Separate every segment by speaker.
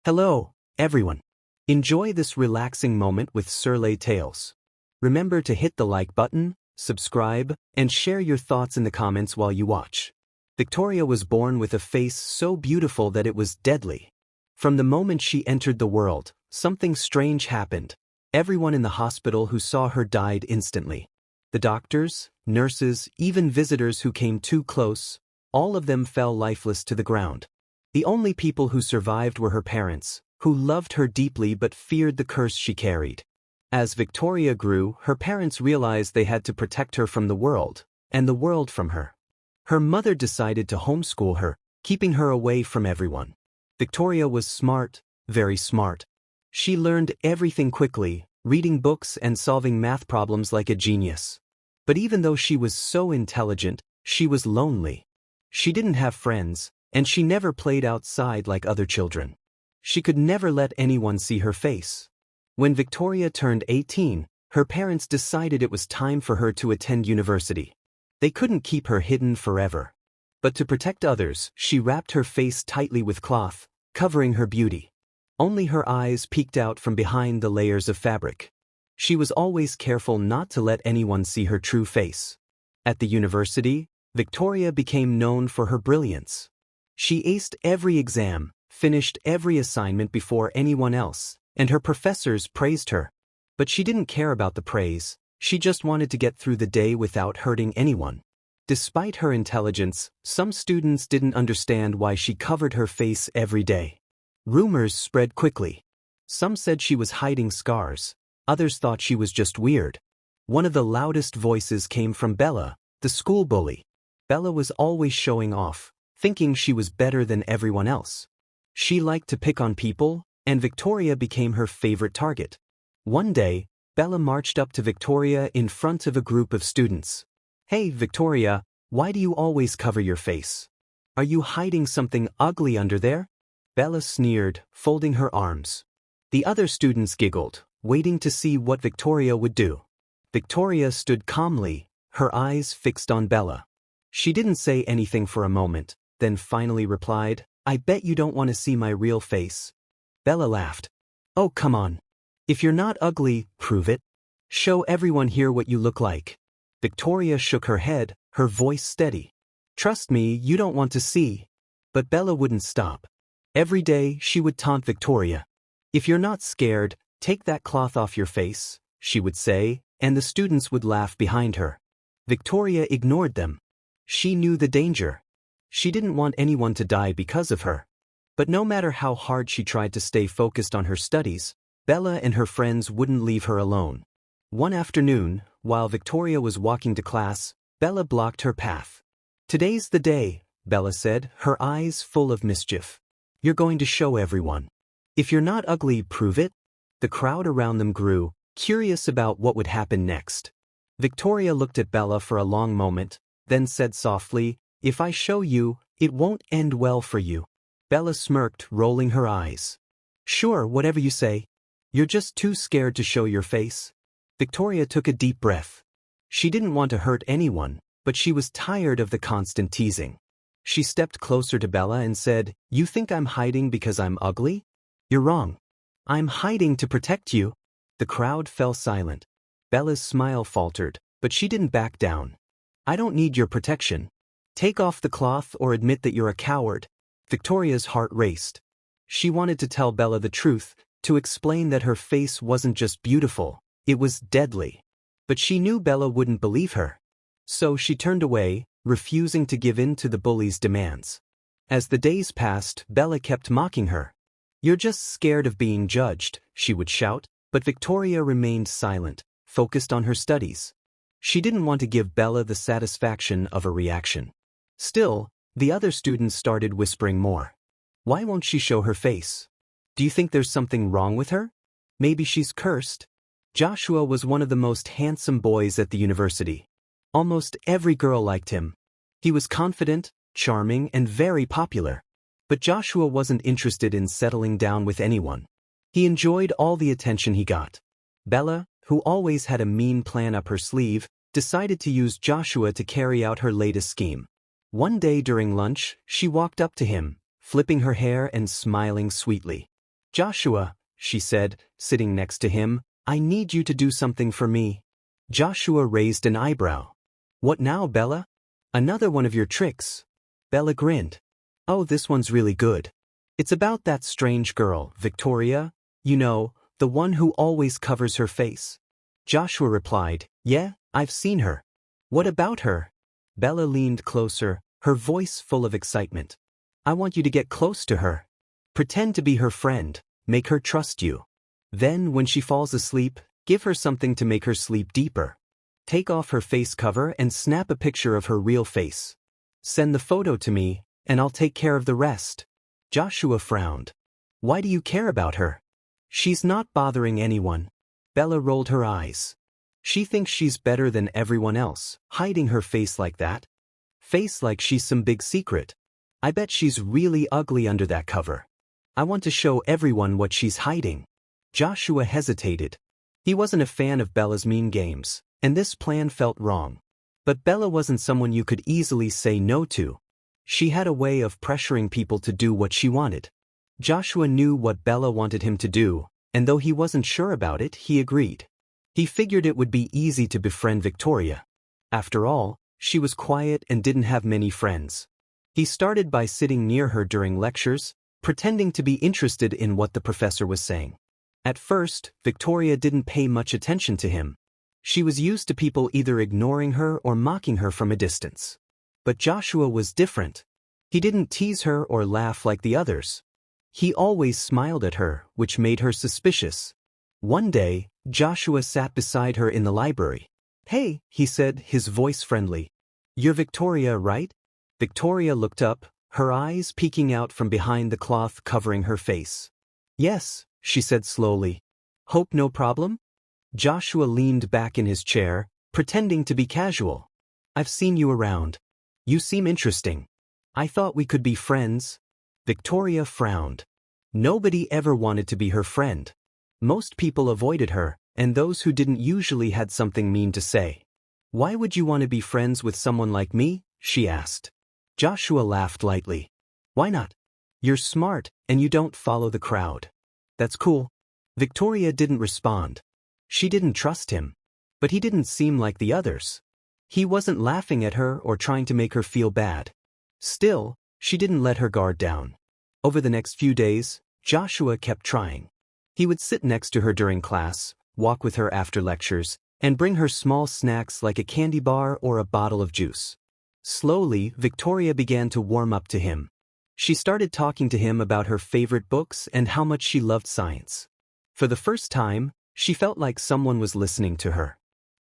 Speaker 1: Hello, everyone. Enjoy this relaxing moment with Hstory Tales. Remember to hit the like button, subscribe, and share your thoughts in the comments while you watch. Victoria was born with a face so beautiful that it was deadly. From the moment she entered the world, something strange happened. Everyone in the hospital who saw her died instantly. The doctors, nurses, even visitors who came too close, all of them fell lifeless to the ground. The only people who survived were her parents, who loved her deeply but feared the curse she carried. As Victoria grew, her parents realized they had to protect her from the world, and the world from her. Her mother decided to homeschool her, keeping her away from everyone. Victoria was smart, very smart. She learned everything quickly, reading books and solving math problems like a genius. But even though she was so intelligent, she was lonely. She didn't have friends, and she never played outside like other children. She could never let anyone see her face. When Victoria turned 18, her parents decided it was time for her to attend university. They couldn't keep her hidden forever. But to protect others, she wrapped her face tightly with cloth, covering her beauty. Only her eyes peeked out from behind the layers of fabric. She was always careful not to let anyone see her true face. At the university, Victoria became known for her brilliance. She aced every exam, finished every assignment before anyone else, and her professors praised her. But she didn't care about the praise, she just wanted to get through the day without hurting anyone. Despite her intelligence, some students didn't understand why she covered her face every day. Rumors spread quickly. Some said she was hiding scars, others thought she was just weird. One of the loudest voices came from Bella, the school bully. Bella was always showing off, thinking she was better than everyone else. She liked to pick on people, and Victoria became her favorite target. One day, Bella marched up to Victoria in front of a group of students. "Hey, Victoria, why do you always cover your face? Are you hiding something ugly under there?" Bella sneered, folding her arms. The other students giggled, waiting to see what Victoria would do. Victoria stood calmly, her eyes fixed on Bella. She didn't say anything for a moment, then finally replied, "I bet you don't want to see my real face." Bella laughed. "Oh, come on. If you're not ugly, prove it. Show everyone here what you look like." Victoria shook her head, her voice steady. "Trust me, you don't want to see." But Bella wouldn't stop. Every day, she would taunt Victoria. "If you're not scared, take that cloth off your face," she would say, and the students would laugh behind her. Victoria ignored them. She knew the danger. She didn't want anyone to die because of her. But no matter how hard she tried to stay focused on her studies, Bella and her friends wouldn't leave her alone. One afternoon, while Victoria was walking to class, Bella blocked her path. "Today's the day," Bella said, her eyes full of mischief. "You're going to show everyone. If you're not ugly, prove it." The crowd around them grew, curious about what would happen next. Victoria looked at Bella for a long moment, then said softly, "If I show you, it won't end well for you." Bella smirked, rolling her eyes. "Sure, whatever you say. You're just too scared to show your face." Victoria took a deep breath. She didn't want to hurt anyone, but she was tired of the constant teasing. She stepped closer to Bella and said, "You think I'm hiding because I'm ugly? You're wrong. I'm hiding to protect you." The crowd fell silent. Bella's smile faltered, but she didn't back down. "I don't need your protection. Take off the cloth or admit that you're a coward." Victoria's heart raced. She wanted to tell Bella the truth, to explain that her face wasn't just beautiful, it was deadly. But she knew Bella wouldn't believe her. So she turned away, refusing to give in to the bully's demands. As the days passed, Bella kept mocking her. "You're just scared of being judged," she would shout, but Victoria remained silent, focused on her studies. She didn't want to give Bella the satisfaction of a reaction. Still, the other students started whispering more. "Why won't she show her face? Do you think there's something wrong with her? Maybe she's cursed?" Joshua was one of the most handsome boys at the university. Almost every girl liked him. He was confident, charming, and very popular. But Joshua wasn't interested in settling down with anyone. He enjoyed all the attention he got. Bella, who always had a mean plan up her sleeve, decided to use Joshua to carry out her latest scheme. One day during lunch, she walked up to him, flipping her hair and smiling sweetly. "Joshua," she said, sitting next to him, "I need you to do something for me." Joshua raised an eyebrow. "What now, Bella? Another one of your tricks?" Bella grinned. "Oh, this one's really good. It's about that strange girl, Victoria, you know, the one who always covers her face." Joshua replied, "Yeah, I've seen her." "What about her?" Bella leaned closer, her voice full of excitement. "I want you to get close to her. Pretend to be her friend, make her trust you. Then, when she falls asleep, give her something to make her sleep deeper. Take off her face cover and snap a picture of her real face. Send the photo to me, and I'll take care of the rest." Joshua frowned. "Why do you care about her?" "She's not bothering anyone." Bella rolled her eyes. "She thinks she's better than everyone else, hiding her face like that. Face like she's some big secret. I bet she's really ugly under that cover. I want to show everyone what she's hiding." Joshua hesitated. He wasn't a fan of Bella's mean games, and this plan felt wrong. But Bella wasn't someone you could easily say no to. She had a way of pressuring people to do what she wanted. Joshua knew what Bella wanted him to do, and though he wasn't sure about it, he agreed. He figured it would be easy to befriend Victoria. After all, she was quiet and didn't have many friends. He started by sitting near her during lectures, pretending to be interested in what the professor was saying. At first, Victoria didn't pay much attention to him. She was used to people either ignoring her or mocking her from a distance. But Joshua was different. He didn't tease her or laugh like the others. He always smiled at her, which made her suspicious. One day, Joshua sat beside her in the library. "Hey," he said, his voice friendly. "You're Victoria, right?" Victoria looked up, her eyes peeking out from behind the cloth covering her face. "Yes," she said slowly. "Hope no problem?" Joshua leaned back in his chair, pretending to be casual. "I've seen you around. You seem interesting. I thought we could be friends." Victoria frowned. Nobody ever wanted to be her friend. Most people avoided her, and those who didn't usually had something mean to say. "Why would you want to be friends with someone like me?" she asked. Joshua laughed lightly. "Why not? You're smart, and you don't follow the crowd." "That's cool." Victoria didn't respond. She didn't trust him. But he didn't seem like the others. He wasn't laughing at her or trying to make her feel bad. Still, she didn't let her guard down. Over the next few days, Joshua kept trying. He would sit next to her during class, walk with her after lectures, and bring her small snacks like a candy bar or a bottle of juice. Slowly, Victoria began to warm up to him. She started talking to him about her favorite books and how much she loved science. For the first time, she felt like someone was listening to her.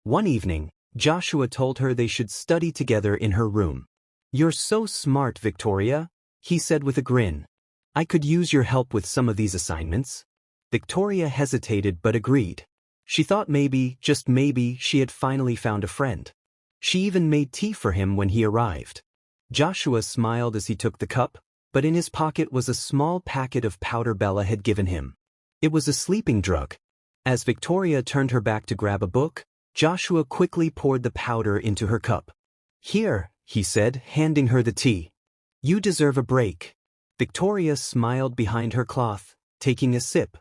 Speaker 1: One evening, Joshua told her they should study together in her room. "You're so smart, Victoria," he said with a grin. "I could use your help with some of these assignments." Victoria hesitated but agreed. She thought maybe, just maybe, she had finally found a friend. She even made tea for him when he arrived. Joshua smiled as he took the cup, but in his pocket was a small packet of powder Bella had given him. It was a sleeping drug. As Victoria turned her back to grab a book, Joshua quickly poured the powder into her cup. "Here," he said, handing her the tea. "You deserve a break." Victoria smiled behind her cloth, taking a sip.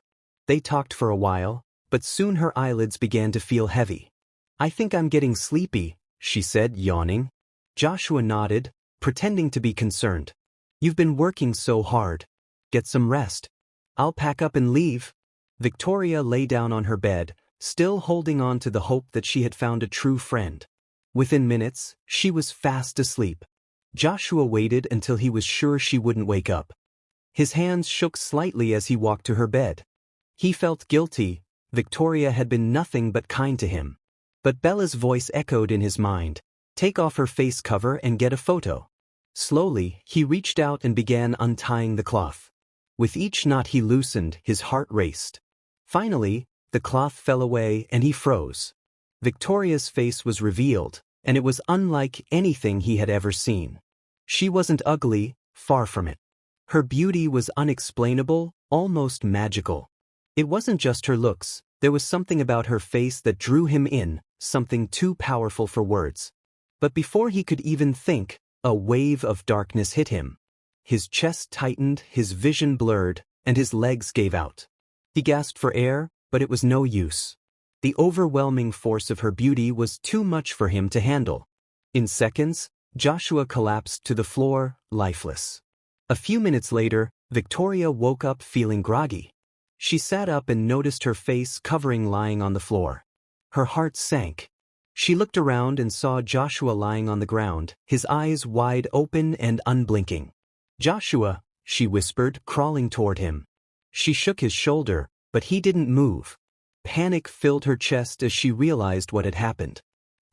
Speaker 1: They talked for a while, but soon her eyelids began to feel heavy. "I think I'm getting sleepy," she said, yawning. Joshua nodded, pretending to be concerned. "You've been working so hard. Get some rest. I'll pack up and leave." Victoria lay down on her bed, still holding on to the hope that she had found a true friend. Within minutes, she was fast asleep. Joshua waited until he was sure she wouldn't wake up. His hands shook slightly as he walked to her bed. He felt guilty. Victoria had been nothing but kind to him. But Bella's voice echoed in his mind. "Take off her face cover and get a photo." Slowly, he reached out and began untying the cloth. With each knot he loosened, his heart raced. Finally, the cloth fell away and he froze. Victoria's face was revealed, and it was unlike anything he had ever seen. She wasn't ugly, far from it. Her beauty was unexplainable, almost magical. It wasn't just her looks, there was something about her face that drew him in, something too powerful for words. But before he could even think, a wave of darkness hit him. His chest tightened, his vision blurred, and his legs gave out. He gasped for air, but it was no use. The overwhelming force of her beauty was too much for him to handle. In seconds, Joshua collapsed to the floor, lifeless. A few minutes later, Victoria woke up feeling groggy. She sat up and noticed her face covering lying on the floor. Her heart sank. She looked around and saw Joshua lying on the ground, his eyes wide open and unblinking. "Joshua," she whispered, crawling toward him. She shook his shoulder, but he didn't move. Panic filled her chest as she realized what had happened.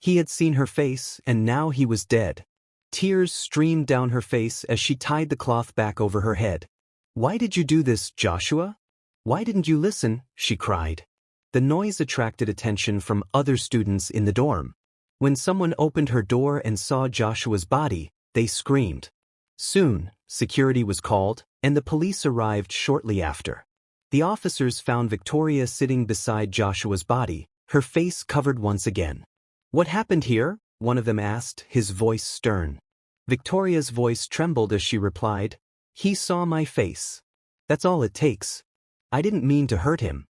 Speaker 1: He had seen her face, and now he was dead. Tears streamed down her face as she tied the cloth back over her head. "Why did you do this, Joshua? Why didn't you listen?" she cried. The noise attracted attention from other students in the dorm. When someone opened her door and saw Joshua's body, they screamed. Soon, security was called, and the police arrived shortly after. The officers found Victoria sitting beside Joshua's body, her face covered once again. "What happened here?" one of them asked, his voice stern. Victoria's voice trembled as she replied, "He saw my face. That's all it takes. I didn't mean to hurt him.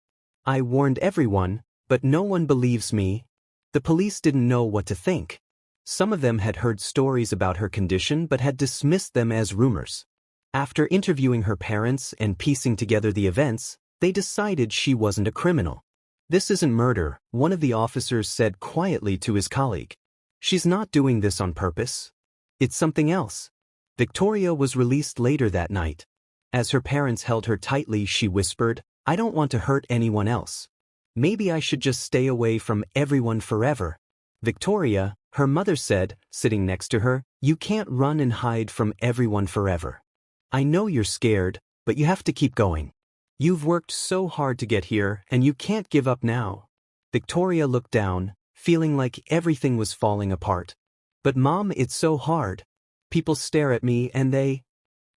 Speaker 1: I warned everyone, but no one believes me." The police didn't know what to think. Some of them had heard stories about her condition but had dismissed them as rumors. After interviewing her parents and piecing together the events, they decided she wasn't a criminal. "This isn't murder," one of the officers said quietly to his colleague. "She's not doing this on purpose. It's something else." Victoria was released later that night. As her parents held her tightly, she whispered, "I don't want to hurt anyone else. Maybe I should just stay away from everyone forever." "Victoria," her mother said, sitting next to her, "you can't run and hide from everyone forever. I know you're scared, but you have to keep going. You've worked so hard to get here, and you can't give up now." Victoria looked down, feeling like everything was falling apart. "But Mom, it's so hard. People stare at me and they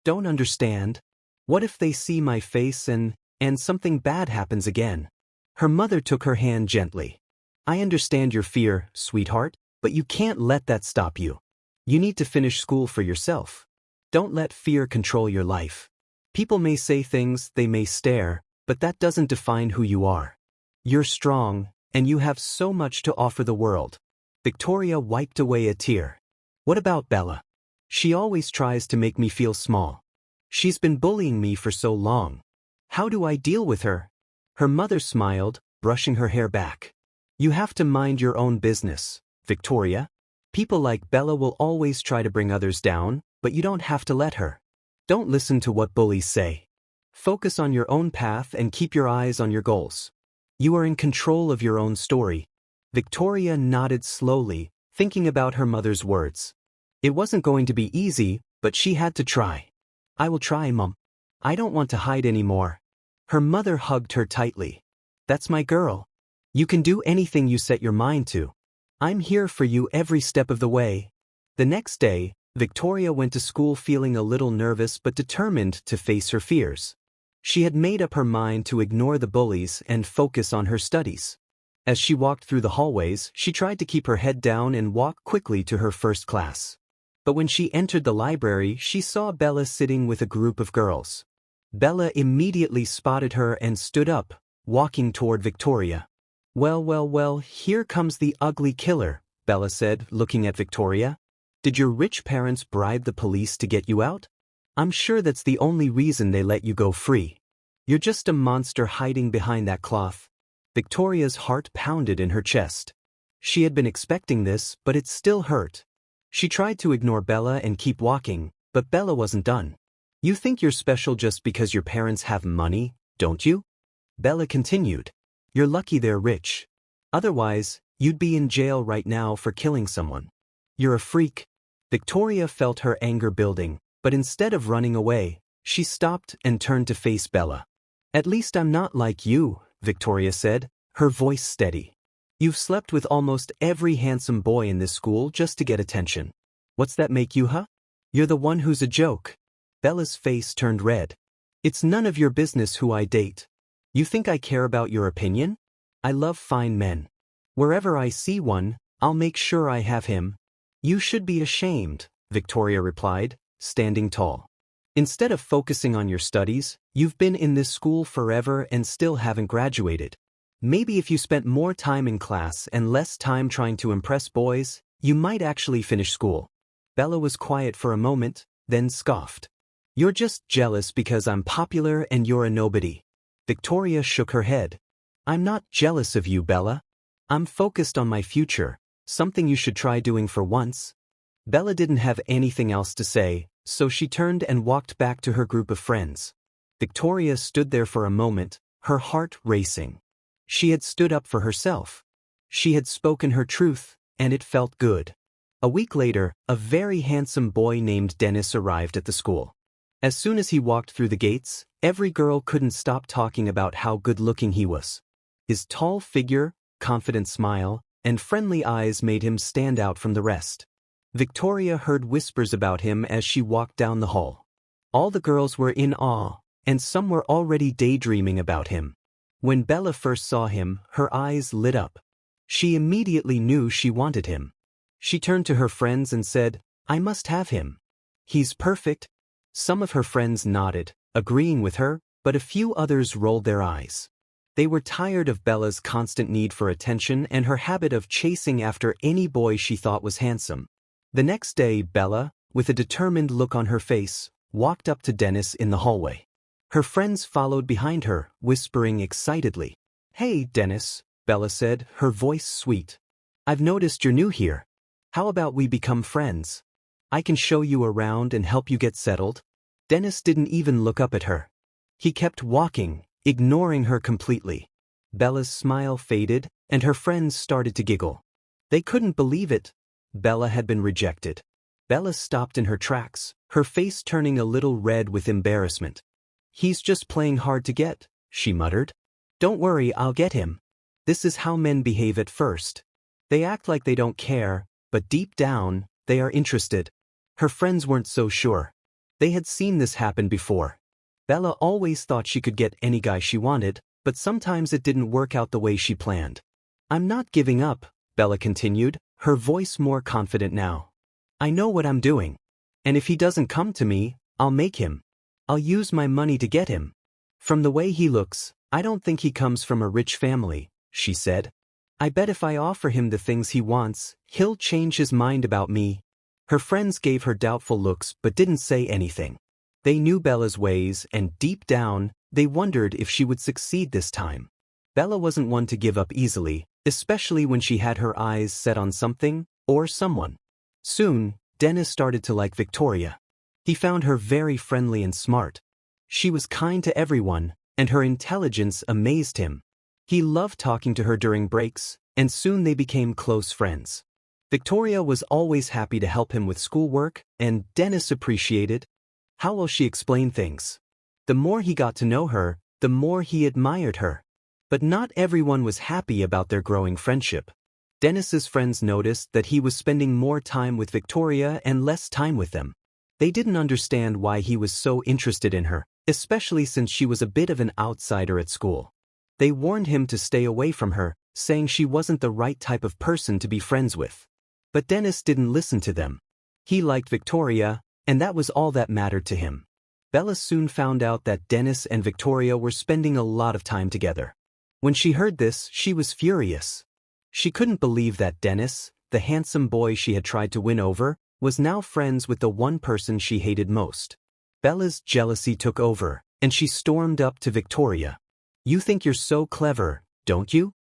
Speaker 1: don't understand. What if they see my face and something bad happens again?" Her mother took her hand gently. "I understand your fear, sweetheart, but you can't let that stop you. You need to finish school for yourself. Don't let fear control your life. People may say things, they may stare, but that doesn't define who you are. You're strong, and you have so much to offer the world." Victoria wiped away a tear. "What about Bella? She always tries to make me feel small. She's been bullying me for so long. How do I deal with her?" Her mother smiled, brushing her hair back. "You have to mind your own business, Victoria. People like Bella will always try to bring others down, but you don't have to let her. Don't listen to what bullies say. Focus on your own path and keep your eyes on your goals. You are in control of your own story." Victoria nodded slowly, thinking about her mother's words. It wasn't going to be easy, but she had to try. "I will try, Mom. I don't want to hide anymore." Her mother hugged her tightly. "That's my girl. You can do anything you set your mind to. I'm here for you every step of the way." The next day, Victoria went to school feeling a little nervous but determined to face her fears. She had made up her mind to ignore the bullies and focus on her studies. As she walked through the hallways, she tried to keep her head down and walk quickly to her first class. But when she entered the library, she saw Bella sitting with a group of girls. Bella immediately spotted her and stood up, walking toward Victoria. Well, here comes the ugly killer," Bella said, looking at Victoria. "Did your rich parents bribe the police to get you out? I'm sure that's the only reason they let you go free. You're just a monster hiding behind that cloth." Victoria's heart pounded in her chest. She had been expecting this, but it still hurt. She tried to ignore Bella and keep walking, but Bella wasn't done. "You think you're special just because your parents have money, don't you?" Bella continued. "You're lucky they're rich. Otherwise, you'd be in jail right now for killing someone. You're a freak." Victoria felt her anger building, but instead of running away, she stopped and turned to face Bella. "At least I'm not like you," Victoria said, her voice steady. "You've slept with almost every handsome boy in this school just to get attention. What's that make you, huh? You're the one who's a joke." Bella's face turned red. "It's none of your business who I date. You think I care about your opinion? I love fine men. Wherever I see one, I'll make sure I have him." "You should be ashamed," Victoria replied, standing tall. "Instead of focusing on your studies, You've been in this school forever and still haven't graduated. Maybe if you spent more time in class and less time trying to impress boys, you might actually finish school. Bella was quiet for a moment, then scoffed. You're just jealous because I'm popular and you're a nobody. Victoria shook her head. I'm not jealous of you, Bella. I'm focused on my future, something you should try doing for once. Bella didn't have anything else to say, so she turned and walked back to her group of friends. Victoria stood there for a moment, her heart racing. She had stood up for herself. She had spoken her truth, and it felt good. A week later, a very handsome boy named Dennis arrived at the school. As soon as he walked through the gates, every girl couldn't stop talking about how good-looking he was. His tall figure, confident smile, and friendly eyes made him stand out from the rest. Victoria heard whispers about him as she walked down the hall. All the girls were in awe, and some were already daydreaming about him. When Bella first saw him, her eyes lit up. She immediately knew she wanted him. She turned to her friends and said, "I must have him. He's perfect." Some of her friends nodded, agreeing with her, but a few others rolled their eyes. They were tired of Bella's constant need for attention and her habit of chasing after any boy she thought was handsome. The next day, Bella, with a determined look on her face, walked up to Dennis in the hallway. Her friends followed behind her, whispering excitedly. "Hey, Dennis," Bella said, her voice sweet. "I've noticed you're new here. How about we become friends? I can show you around and help you get settled." Dennis didn't even look up at her. He kept walking, ignoring her completely. Bella's smile faded, and her friends started to giggle. They couldn't believe it. Bella had been rejected. Bella stopped in her tracks, her face turning a little red with embarrassment. "He's just playing hard to get," she muttered. "Don't worry, I'll get him." This is how men behave at first. They act like they don't care, but deep down, they are interested. Her friends weren't so sure. They had seen this happen before. Bella always thought she could get any guy she wanted, but sometimes it didn't work out the way she planned. "I'm not giving up," Bella continued, her voice more confident now. "I know what I'm doing. And if he doesn't come to me, I'll make him. I'll use my money to get him. From the way he looks, I don't think he comes from a rich family," she said. "I bet if I offer him the things he wants, he'll change his mind about me." Her friends gave her doubtful looks but didn't say anything. They knew Bella's ways, and deep down, they wondered if she would succeed this time. Bella wasn't one to give up easily, especially when she had her eyes set on something or someone. Soon, Dennis started to like Victoria. He found her very friendly and smart. She was kind to everyone, and her intelligence amazed him. He loved talking to her during breaks, and soon they became close friends. Victoria was always happy to help him with schoolwork, and Dennis appreciated how well she explained things. The more he got to know her, the more he admired her. But not everyone was happy about their growing friendship. Dennis's friends noticed that he was spending more time with Victoria and less time with them. They didn't understand why he was so interested in her, especially since she was a bit of an outsider at school. They warned him to stay away from her, saying she wasn't the right type of person to be friends with. But Dennis didn't listen to them. He liked Victoria, and that was all that mattered to him. Bella soon found out that Dennis and Victoria were spending a lot of time together. When she heard this, she was furious. She couldn't believe that Dennis, the handsome boy she had tried to win over, was now friends with the one person she hated most. Bella's jealousy took over, and she stormed up to Victoria. "You think you're so clever, don't you?"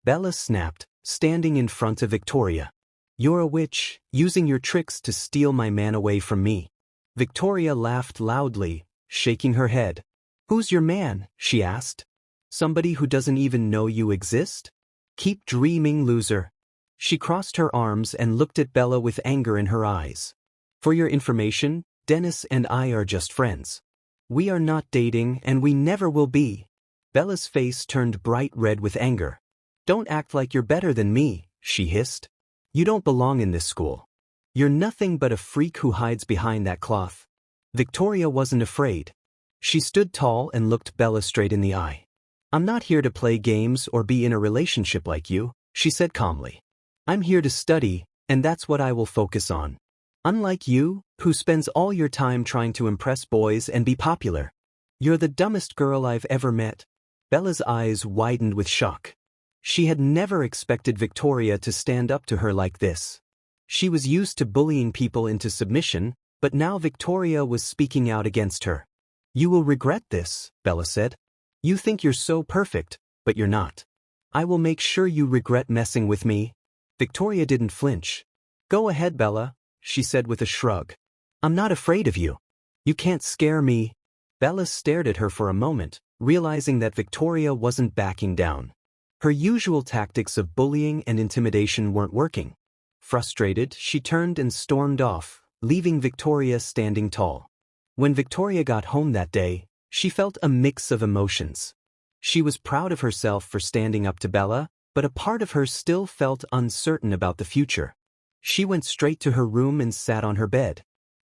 Speaker 1: Bella snapped, standing in front of Victoria. "You're a witch, using your tricks to steal my man away from me." Victoria laughed loudly, shaking her head. "Who's your man?" she asked. "Somebody who doesn't even know you exist? Keep dreaming, loser." She crossed her arms and looked at Bella with anger in her eyes. "For your information, Dennis and I are just friends. We are not dating and we never will be." Bella's face turned bright red with anger. "Don't act like you're better than me," she hissed. "You don't belong in this school. You're nothing but a freak who hides behind that cloth." Victoria wasn't afraid. She stood tall and looked Bella straight in the eye. "I'm not here to play games or be in a relationship like you," she said calmly. "I'm here to study, and that's what I will focus on. Unlike you, who spends all your time trying to impress boys and be popular." You're the dumbest girl I've ever met. Bella's eyes widened with shock. She had never expected Victoria to stand up to her like this. She was used to bullying people into submission, but now Victoria was speaking out against her. You will regret this, Bella said. You think you're so perfect, but you're not. I will make sure you regret messing with me. Victoria didn't flinch. Go ahead, Bella, she said with a shrug. I'm not afraid of you. You can't scare me. Bella stared at her for a moment, realizing that Victoria wasn't backing down. Her usual tactics of bullying and intimidation weren't working. Frustrated, she turned and stormed off, leaving Victoria standing tall. When Victoria got home that day, she felt a mix of emotions. She was proud of herself for standing up to Bella, but a part of her still felt uncertain about the future. She went straight to her room and sat on her bed.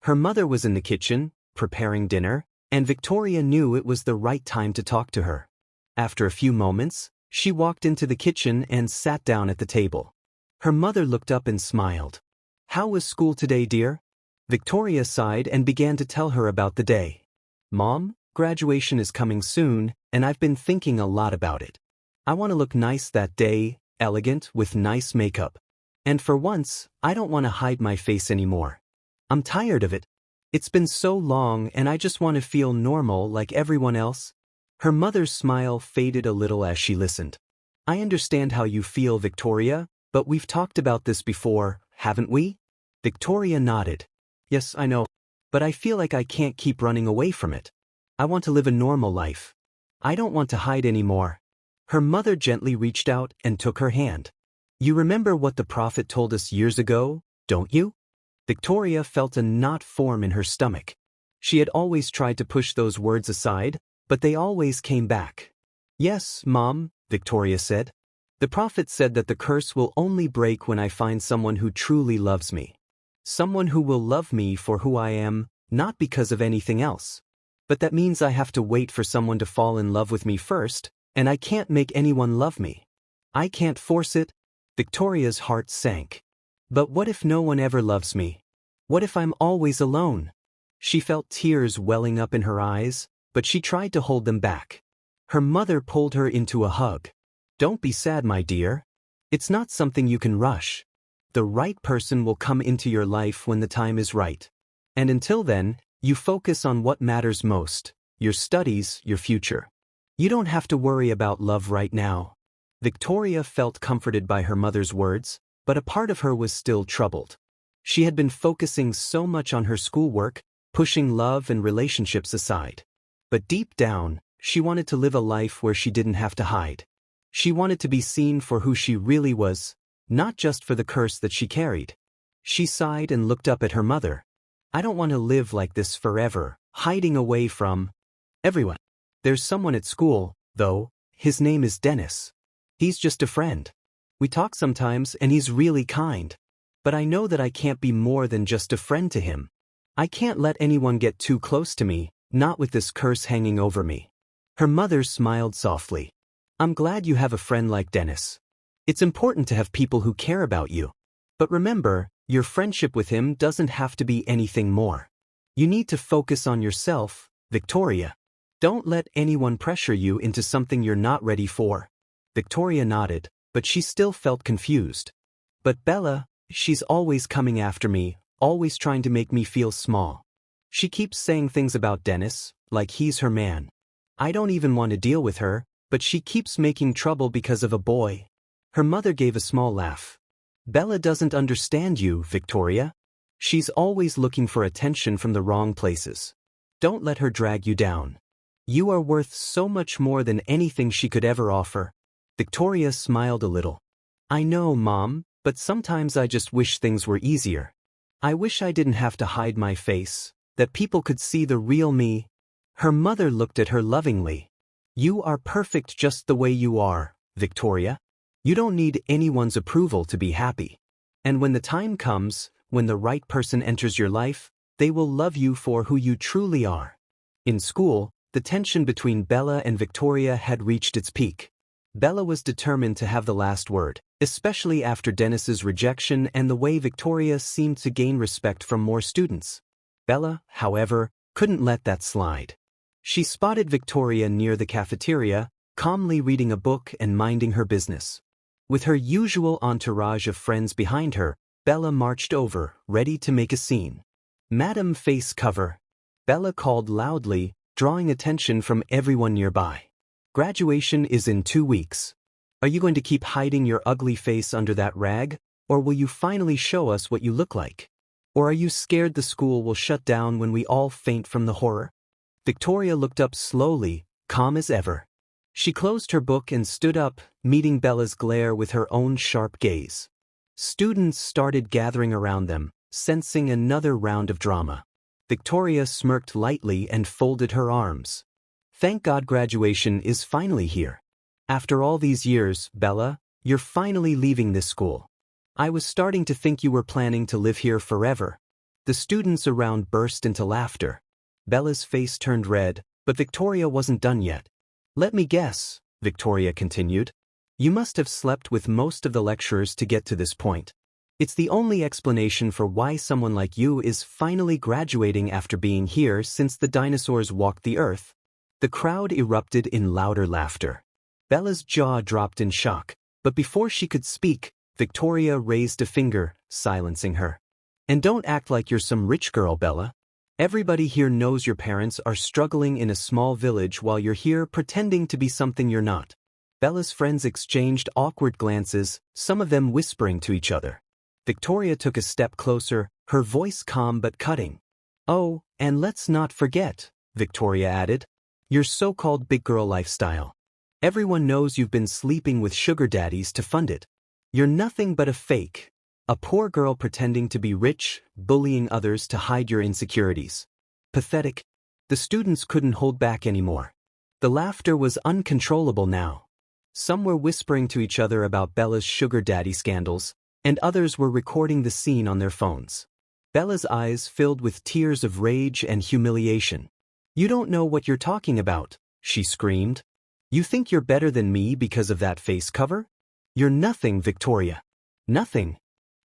Speaker 1: Her mother was in the kitchen, preparing dinner, and Victoria knew it was the right time to talk to her. After a few moments, she walked into the kitchen and sat down at the table. Her mother looked up and smiled. How was school today, dear? Victoria sighed and began to tell her about the day. Mom, graduation is coming soon, and I've been thinking a lot about it. I want to look nice that day, elegant, with nice makeup. And for once, I don't want to hide my face anymore. I'm tired of it. It's been so long and I just want to feel normal like everyone else. Her mother's smile faded a little as she listened. I understand how you feel, Victoria, but we've talked about this before, haven't we? Victoria nodded. Yes, I know. But I feel like I can't keep running away from it. I want to live a normal life. I don't want to hide anymore. Her mother gently reached out and took her hand. You remember what the prophet told us years ago, don't you? Victoria felt a knot form in her stomach. She had always tried to push those words aside, but they always came back. Yes, Mom, Victoria said. The prophet said that the curse will only break when I find someone who truly loves me. Someone who will love me for who I am, not because of anything else. But that means I have to wait for someone to fall in love with me first, and I can't make anyone love me. I can't force it. Victoria's heart sank. But what if no one ever loves me? What if I'm always alone? She felt tears welling up in her eyes, but she tried to hold them back. Her mother pulled her into a hug. Don't be sad, my dear. It's not something you can rush. The right person will come into your life when the time is right. And until then, you focus on what matters most, your studies, your future. You don't have to worry about love right now. Victoria felt comforted by her mother's words, but a part of her was still troubled. She had been focusing so much on her schoolwork, pushing love and relationships aside. But deep down, she wanted to live a life where she didn't have to hide. She wanted to be seen for who she really was, not just for the curse that she carried. She sighed and looked up at her mother. I don't want to live like this forever, hiding away from everyone. There's someone at school, though. His name is Dennis. He's just a friend. We talk sometimes and he's really kind. But I know that I can't be more than just a friend to him. I can't let anyone get too close to me, not with this curse hanging over me. Her mother smiled softly. I'm glad you have a friend like Dennis. It's important to have people who care about you. But remember, your friendship with him doesn't have to be anything more. You need to focus on yourself, Victoria. Don't let anyone pressure you into something you're not ready for. Victoria nodded, but she still felt confused. But Bella, she's always coming after me, always trying to make me feel small. She keeps saying things about Dennis, like he's her man. I don't even want to deal with her, but she keeps making trouble because of a boy. Her mother gave a small laugh. Bella doesn't understand you, Victoria. She's always looking for attention from the wrong places. Don't let her drag you down. You are worth so much more than anything she could ever offer. Victoria smiled a little. I know, Mom, but sometimes I just wish things were easier. I wish I didn't have to hide my face, that people could see the real me. Her mother looked at her lovingly. You are perfect just the way you are, Victoria. You don't need anyone's approval to be happy. And when the time comes, when the right person enters your life, they will love you for who you truly are. In school, the tension between Bella and Victoria had reached its peak. Bella was determined to have the last word, especially after Dennis's rejection and the way Victoria seemed to gain respect from more students. Bella, however, couldn't let that slide. She spotted Victoria near the cafeteria, calmly reading a book and minding her business. With her usual entourage of friends behind her, Bella marched over, ready to make a scene. "Madam Face Cover," Bella called loudly, drawing attention from everyone nearby. "Graduation is in 2 weeks. Are you going to keep hiding your ugly face under that rag, or will you finally show us what you look like? Or are you scared the school will shut down when we all faint from the horror?" Victoria looked up slowly, calm as ever. She closed her book and stood up, meeting Bella's glare with her own sharp gaze. Students started gathering around them, sensing another round of drama. Victoria smirked lightly and folded her arms. "Thank God graduation is finally here. After all these years, Bella, you're finally leaving this school. I was starting to think you were planning to live here forever." The students around burst into laughter. Bella's face turned red, but Victoria wasn't done yet. "Let me guess," Victoria continued. "You must have slept with most of the lecturers to get to this point. It's the only explanation for why someone like you is finally graduating after being here since the dinosaurs walked the earth." The crowd erupted in louder laughter. Bella's jaw dropped in shock, but before she could speak, Victoria raised a finger, silencing her. "And don't act like you're some rich girl, Bella. Everybody here knows your parents are struggling in a small village while you're here pretending to be something you're not." Bella's friends exchanged awkward glances, some of them whispering to each other. Victoria took a step closer, her voice calm but cutting. "Oh, and let's not forget," Victoria added, "your so-called big girl lifestyle. Everyone knows you've been sleeping with sugar daddies to fund it. You're nothing but a fake. A poor girl pretending to be rich, bullying others to hide your insecurities. Pathetic." The students couldn't hold back anymore. The laughter was uncontrollable now. Some were whispering to each other about Bella's sugar daddy scandals, and others were recording the scene on their phones. Bella's eyes filled with tears of rage and humiliation. "You don't know what you're talking about," she screamed. "You think you're better than me because of that face cover? You're nothing, Victoria. Nothing."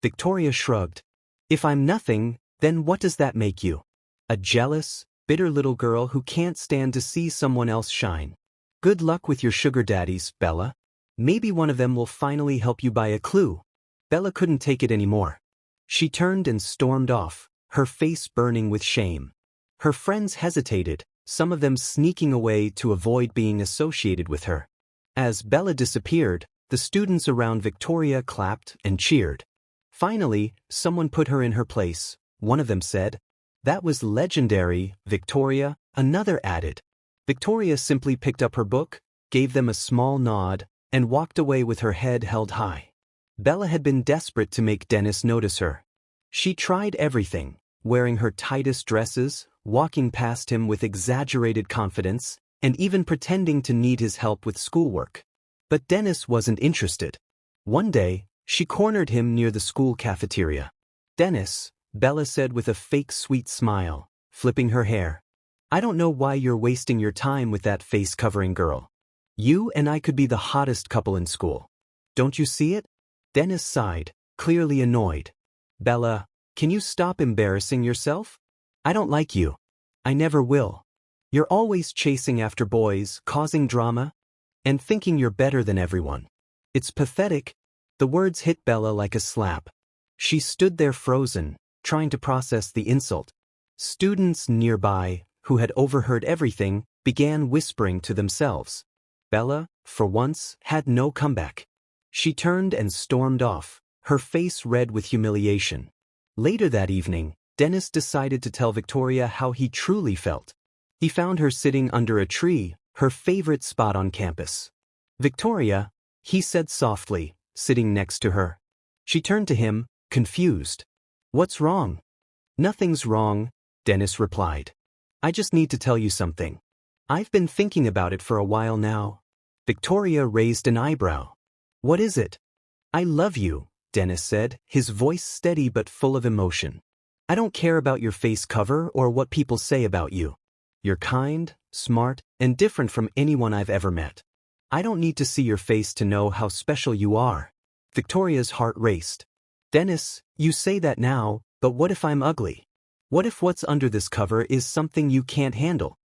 Speaker 1: Victoria shrugged. "If I'm nothing, then what does that make you? A jealous, bitter little girl who can't stand to see someone else shine. Good luck with your sugar daddies, Bella. Maybe one of them will finally help you buy a clue." Bella couldn't take it anymore. She turned and stormed off, her face burning with shame. Her friends hesitated, some of them sneaking away to avoid being associated with her. As Bella disappeared, the students around Victoria clapped and cheered. Finally, someone put her in her place. One of them said, "That was legendary, Victoria," another added. Victoria simply picked up her book, gave them a small nod, and walked away with her head held high. Bella had been desperate to make Dennis notice her. She tried everything, wearing her tightest dresses, walking past him with exaggerated confidence, and even pretending to need his help with schoolwork. But Dennis wasn't interested. One day, she cornered him near the school cafeteria. "Dennis," Bella said with a fake sweet smile, flipping her hair, "I don't know why you're wasting your time with that face-covering girl. You and I could be the hottest couple in school. Don't you see it?" Dennis sighed, clearly annoyed. "Bella, can you stop embarrassing yourself? I don't like you. I never will. You're always chasing after boys, causing drama, and thinking you're better than everyone. It's pathetic." The words hit Bella like a slap. She stood there frozen, trying to process the insult. Students nearby, who had overheard everything, began whispering to themselves. Bella, for once, had no comeback. She turned and stormed off, her face red with humiliation. Later that evening, Dennis decided to tell Victoria how he truly felt. He found her sitting under a tree, her favorite spot on campus. "Victoria," he said softly, sitting next to her. She turned to him, confused. "What's wrong?" "Nothing's wrong," Dennis replied. "I just need to tell you something. I've been thinking about it for a while now." Victoria raised an eyebrow. "What is it?" "I love you," Dennis said, his voice steady but full of emotion. "I don't care about your face cover or what people say about you. You're kind, smart, and different from anyone I've ever met. I don't need to see your face to know how special you are." Victoria's heart raced. "Dennis, you say that now, but what if I'm ugly? What if what's under this cover is something you can't handle?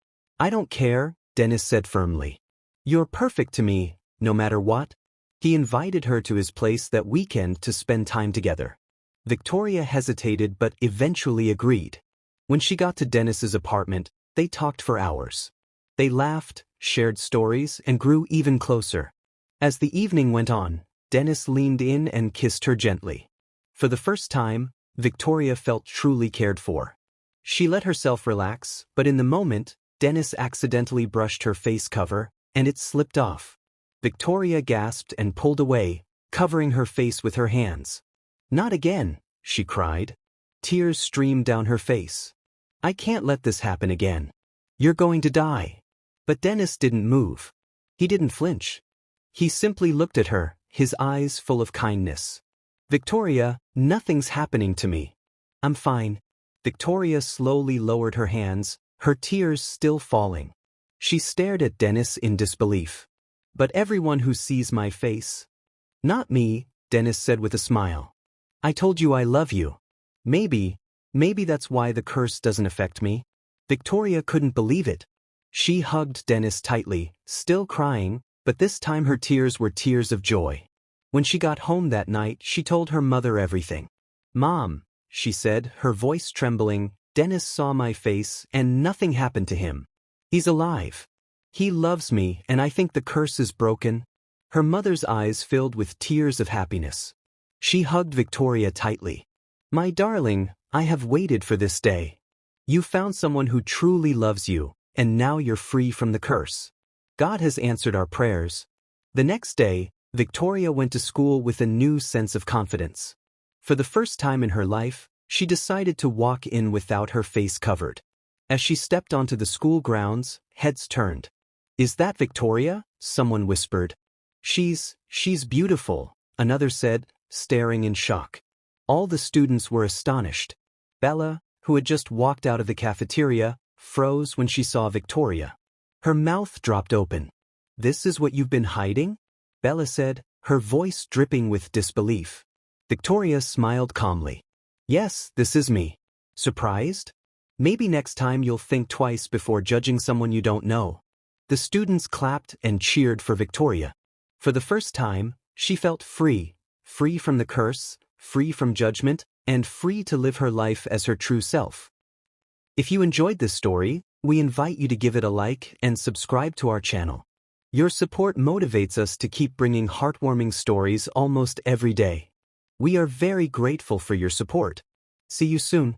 Speaker 1: I don't care, Dennis said firmly. You're perfect to me, no matter what. He invited her to his place that weekend to spend time together. Victoria hesitated but eventually agreed. When she got to Dennis's apartment, they talked for hours. They laughed, shared stories, and grew even closer. As the evening went on, Dennis leaned in and kissed her gently. For the first time, Victoria felt truly cared for. She let herself relax, but in the moment, Dennis accidentally brushed her face cover, and it slipped off. Victoria gasped and pulled away, covering her face with her hands. Not again, she cried. Tears streamed down her face. I can't let this happen again. You're going to die. But Dennis didn't move. He didn't flinch. He simply looked at her, his eyes full of kindness. Victoria, nothing's happening to me. I'm fine. Victoria slowly lowered her hands, her tears still falling. She stared at Dennis in disbelief. But everyone who sees my face. Not me, Dennis said with a smile. I told you I love you. Maybe that's why the curse doesn't affect me. Victoria couldn't believe it. She hugged Dennis tightly, still crying, but this time her tears were tears of joy. When she got home that night, she told her mother everything. Mom, she said, her voice trembling, Dennis saw my face and nothing happened to him. He's alive. He loves me and I think the curse is broken. Her mother's eyes filled with tears of happiness. She hugged Victoria tightly. My darling, I have waited for this day. You found someone who truly loves you, and now you're free from the curse. God has answered our prayers. The next day, Victoria went to school with a new sense of confidence. For the first time in her life, she decided to walk in without her face covered. As she stepped onto the school grounds, heads turned. Is that Victoria? Someone whispered. She's beautiful, another said, staring in shock. All the students were astonished. Bella, who had just walked out of the cafeteria, froze when she saw Victoria. Her mouth dropped open. This is what you've been hiding? Bella said, her voice dripping with disbelief. Victoria smiled calmly. Yes, this is me. Surprised? Maybe next time you'll think twice before judging someone you don't know. The students clapped and cheered for Victoria. For the first time, she felt free from the curse, free from judgment, and free to live her life as her true self. If you enjoyed this story, we invite you to give it a like and subscribe to our channel. Your support motivates us to keep bringing heartwarming stories almost every day. We are very grateful for your support. See you soon.